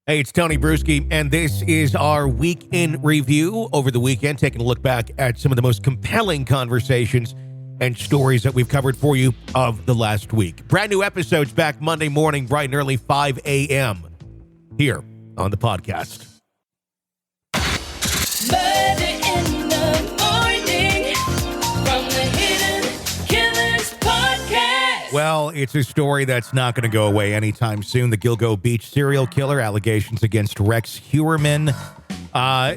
Hey, it's Tony Brueski, and this is our week in review over the weekend, taking a look back at some of the most compelling conversations and stories that we've covered for you of the last week. Brand new episodes back Monday morning, bright and early, 5 a.m. here on the podcast. Murder in the morning from the Hidden Killers podcast. Well, it's a story that's not going to go away anytime soon. The Gilgo Beach serial killer, allegations against Rex Heuerman.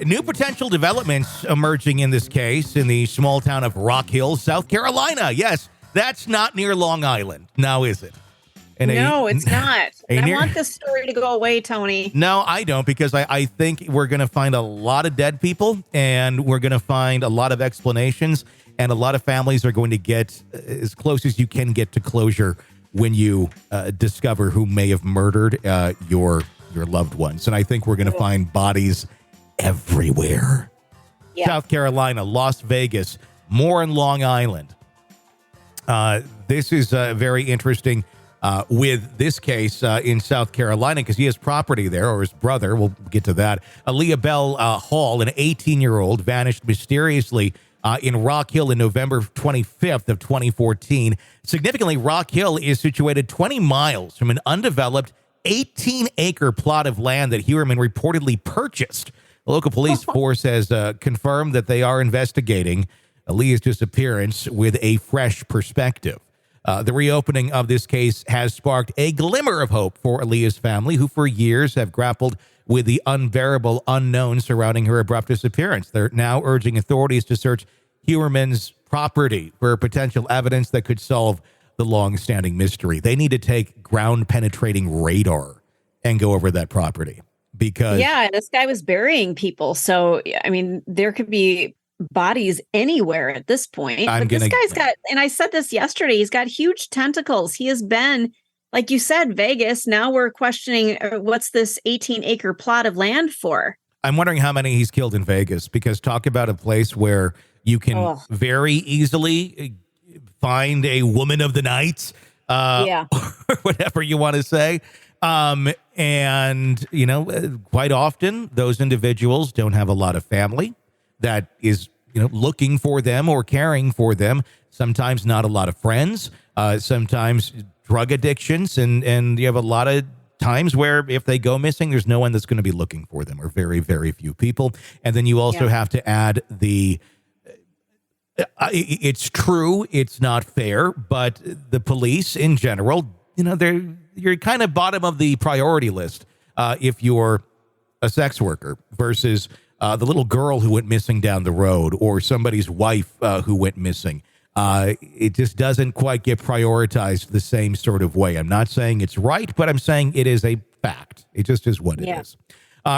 New potential developments emerging in this case in the small town of Rock Hill, South Carolina. Yes, that's not near Long Island, now is it? No, it's not. I want this story to go away, Tony. No, I don't, because I think we're going to find a lot of dead people, and we're going to find a lot of explanations, and a lot of families are going to get as close as you can get to closure when you discover who may have murdered your loved ones. And I think we're going to find bodies everywhere. Yeah. South Carolina, Las Vegas, more in Long Island. This is very interesting. With this case in South Carolina, because he has property there, or his brother, we'll get to that. Aaliyah Bell Hall, an 18-year-old, vanished mysteriously in Rock Hill in November 25th of 2014. Significantly, Rock Hill is situated 20 miles from an undeveloped 18-acre plot of land that Heuerman reportedly purchased. The local police force has confirmed that they are investigating Aaliyah's disappearance with a fresh perspective. The reopening of this case has sparked a glimmer of hope for Aaliyah's family, who for years have grappled with the unbearable unknown surrounding her abrupt disappearance. They're now urging authorities to search Heuerman's property for potential evidence that could solve the long-standing mystery. They need to take ground-penetrating radar and go over that property because... Yeah, this guy was burying people. So, I mean, there could be bodies anywhere at this point. But this guy's got, and I said this yesterday, he's got huge tentacles. He has been, like you said, Vegas. Now we're questioning what's this 18-acre plot of land for. I'm wondering how many he's killed in Vegas, because talk about a place where you can very easily find a woman of the night, or whatever you want to say. And, you know, quite often those individuals don't have a lot of family that is, you know, looking for them or caring for them. Sometimes not a lot of friends, sometimes drug addictions. And you have a lot of times where if they go missing, there's no one that's going to be looking for them, or very, very few people. And then you also have to add the, it's true, it's not fair, but the police in general, you know, you're kind of bottom of the priority list if you're a sex worker versus the little girl who went missing down the road, or somebody's wife who went missing. It just doesn't quite get prioritized the same sort of way. I'm not saying it's right, but I'm saying it is a fact. It just is what it is.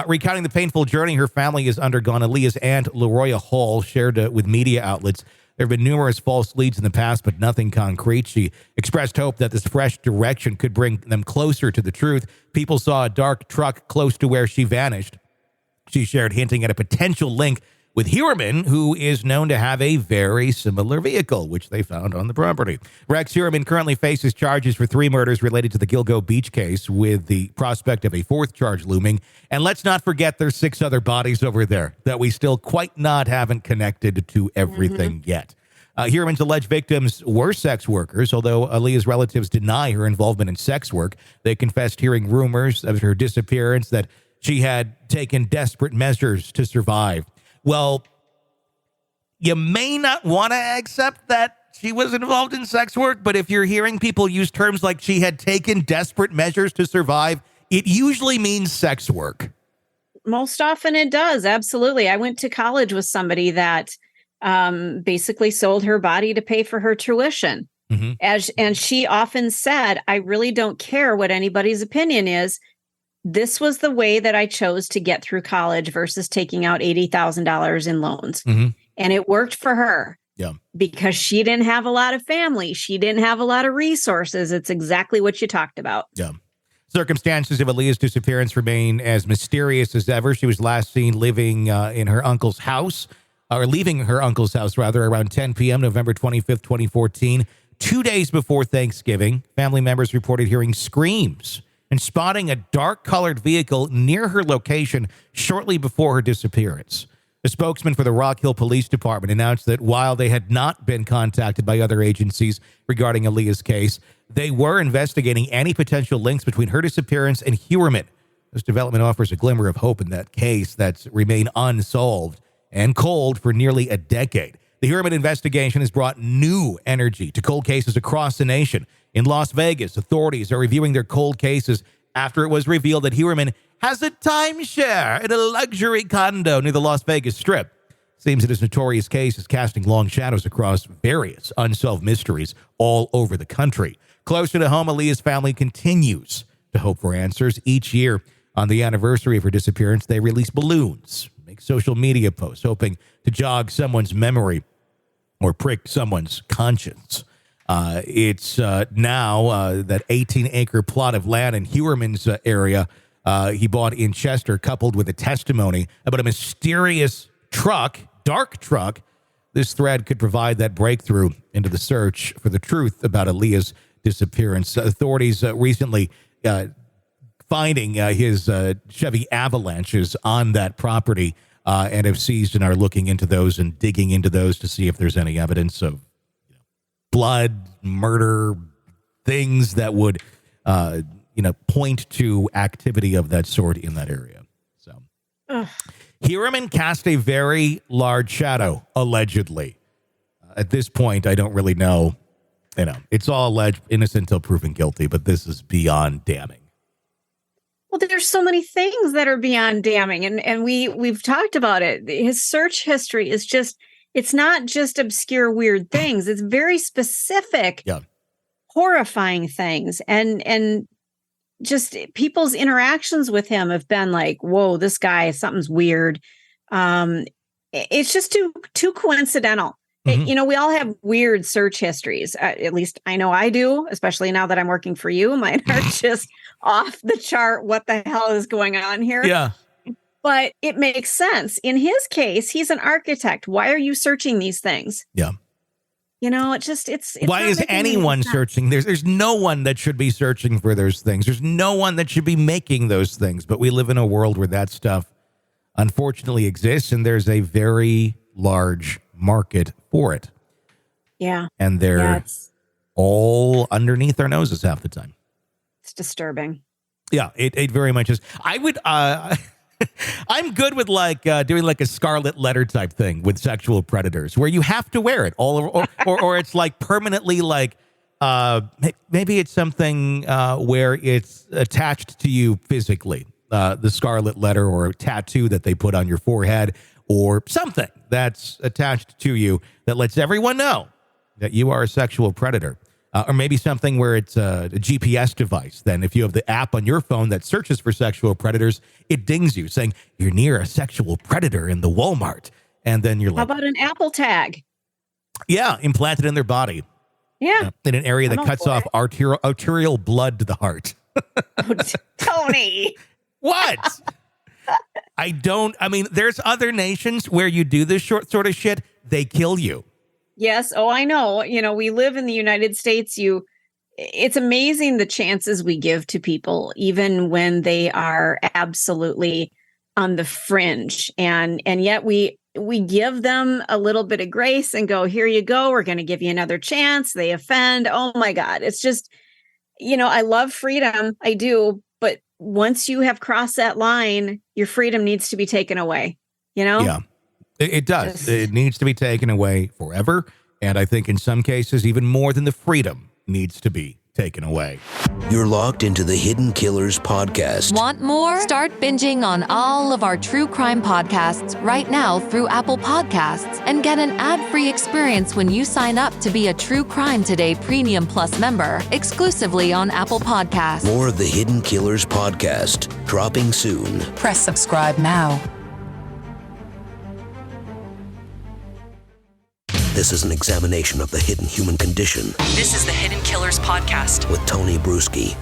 Recounting the painful journey her family has undergone, Aaliyah's aunt, LaRoya Hall, shared with media outlets. There have been numerous false leads in the past, but nothing concrete. She expressed hope that this fresh direction could bring them closer to the truth. People saw a dark truck close to where she vanished. She shared, hinting at a potential link with Heuerman, who is known to have a very similar vehicle, which they found on the property. Rex Heuerman currently faces charges for 3 murders related to the Gilgo Beach case, with the prospect of a 4th charge looming. And let's not forget there's 6 other bodies over there that we still quite haven't connected to everything yet. Heuerman's alleged victims were sex workers, although Aaliyah's relatives deny her involvement in sex work. They confessed hearing rumors of her disappearance, that she had taken desperate measures to survive. Well, you may not want to accept that she was involved in sex work, but if you're hearing people use terms like she had taken desperate measures to survive, it usually means sex work. Most often it does. Absolutely. I went to college with somebody that basically sold her body to pay for her tuition. And she often said, I really don't care what anybody's opinion is. This was the way that I chose to get through college versus taking out $80,000 in loans. And it worked for her. Because she didn't have a lot of family. She didn't have a lot of resources. It's exactly what you talked about. Circumstances of Aaliyah's disappearance remain as mysterious as ever. She was last seen living in her uncle's house, or leaving her uncle's house, rather, around 10 p.m., November 25th, 2014. 2 days before Thanksgiving, family members reported hearing screams and spotting a dark-colored vehicle near her location shortly before her disappearance. A spokesman for the Rock Hill Police Department announced that while they had not been contacted by other agencies regarding Aaliyah's case, they were investigating any potential links between her disappearance and Heuerman. This development offers a glimmer of hope in that case that's remained unsolved and cold for nearly a decade. The Heuerman investigation has brought new energy to cold cases across the nation. In Las Vegas, authorities are reviewing their cold cases after it was revealed that Heuerman has a timeshare in a luxury condo near the Las Vegas Strip. Seems that his notorious case is casting long shadows across various unsolved mysteries all over the country. Closer to home, Aaliyah's family continues to hope for answers. Each year, on the anniversary of her disappearance, they release balloons, make social media posts, hoping to jog someone's memory or prick someone's conscience. It's now that 18-acre plot of land in Heuerman's area he bought in Chester, coupled with a testimony about a mysterious dark truck. This thread could provide that breakthrough into the search for the truth about Aaliyah's disappearance. Authorities recently finding his Chevy Avalanches on that property and have seized and are looking into those and digging into those to see if there's any evidence of blood, murder, things that would point to activity of that sort in that area. So, Heuerman cast a very large shadow, allegedly. At this point, I don't really know. It's all alleged, innocent until proven guilty, but this is beyond damning. Well, there's so many things that are beyond damning, and we've talked about it. His search history is it's not just obscure, weird things. It's very specific, horrifying things, and just people's interactions with him have been like, whoa, this guy, something's weird. It's just too coincidental. Mm-hmm. We all have weird search histories. At least I know I do, especially now that I'm working for you. Mine are just off the chart. What the hell is going on here? Yeah. But it makes sense. In his case, he's an architect. Why are you searching these things? Yeah. It's why is anyone searching? There's no one that should be searching for those things. There's no one that should be making those things. But we live in a world where that stuff unfortunately exists, and there's a very large market for it. Yeah. And they're all underneath our noses half the time. It's disturbing. Yeah, it very much is. I would I'm good with doing like a scarlet letter type thing with sexual predators where you have to wear it all over, or it's like permanently maybe it's something where it's attached to you physically, the scarlet letter or a tattoo that they put on your forehead or something that's attached to you that lets everyone know that you are a sexual predator. Or maybe something where it's a GPS device. Then if you have the app on your phone that searches for sexual predators, it dings you saying you're near a sexual predator in the Walmart. And then you're like... How about an Apple tag? Yeah, implanted in their body. Yeah. In an area that cuts off arterial blood to the heart. Oh, Tony! What? There's other nations where you do this sort of shit, they kill you. Yes. Oh, I know. We live in the United States. It's amazing the chances we give to people, even when they are absolutely on the fringe. And yet we give them a little bit of grace and go, here you go. We're going to give you another chance. They offend. Oh my God. It's just, I love freedom. I do. But once you have crossed that line, your freedom needs to be taken away, Yeah. It does. It needs to be taken away forever. And I think in some cases, even more than the freedom needs to be taken away. You're locked into the Hidden Killers podcast. Want more? Start binging on all of our true crime podcasts right now through Apple Podcasts and get an ad-free experience when you sign up to be a True Crime Today Premium Plus member exclusively on Apple Podcasts. More of the Hidden Killers podcast dropping soon. Press subscribe now. This is an examination of the hidden human condition This is the Hidden Killers podcast with Tony Brueski.